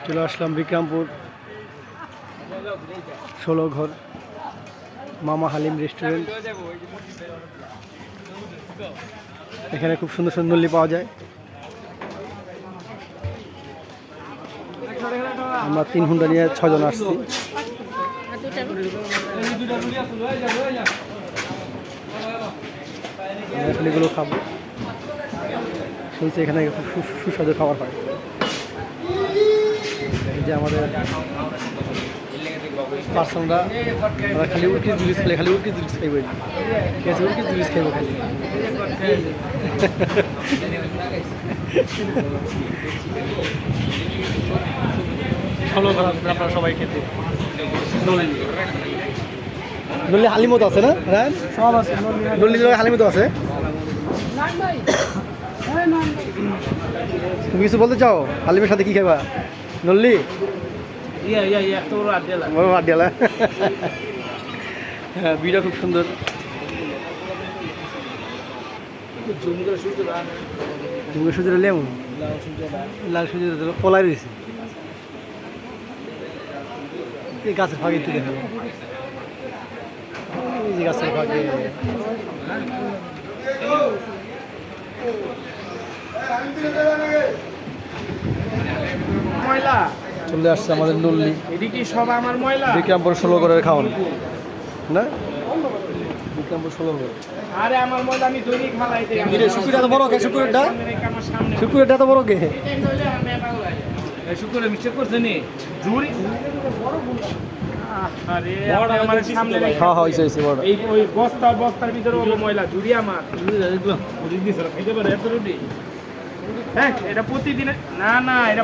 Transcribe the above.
চলে আসলাম বিক্রমপুর 16 ঘর মামা হালিম রেস্টুরেন্ট। এখানে খুব সুন্দর সুন্দর নল্লি পাওয়া যায়। আমরা 3 ঘন্টা নিয়ে 6 জন আসছি। এখন এগুলো খাবো, শুনছি এখানে খুব সুস্বাদু খাবার হয়। এই যে আমাদের পার্সনরা খালি উর্কিজ জুলিস খেলে, খালি উর্কিজ জুলিস খাইব, ঠিক আছে? উর্কিজ জুলিস খাইব খালি। ভালো খারাপ আপনারা সবাই খেতে। নল্লি হালিমত আছে না? হ্যাঁ সব আছে, নল্লি হালিমত আছে। তুমি কিছু বলতে চাও? হালিমের সাথে কি খাইবা? নল্লি আডিয়ালা। হ্যাঁ, বিটা খুব সুন্দর। সূর্য লেমন লাল সূর্য পলাই রয়েছে এই গাছের ফাঁকে। একটু দেখাবো এই যে গাছের ফাঁকে ময়লা চলে আসছে আমাদের নল্লি। এদিকে সব আমার ময়লা। বিক্রমপুর 16 ঘরের খাওয়ান না? বিক্রমপুর 16 ঘর। আরে আমার ময়লা আমি দৈনিক খালাই দেই। শুকুরটা এত বড় কে? শুকুরটা আমার সামনে শুকুরটা এত বড় কে? এই শুকুরে মিস্টেক করছে নি জুরি বড় ভুল। আরে আমার সামনে হ্যাঁ হ্যাঁ হইছে বড়। এই ওই বস্তার ভিতরে ওই ময়লা জুরি আমার এগুলো ওদিক দিয়ে খাইতে পারে এত রুটি। হ্যাঁ এটা প্রতিদিন না এটা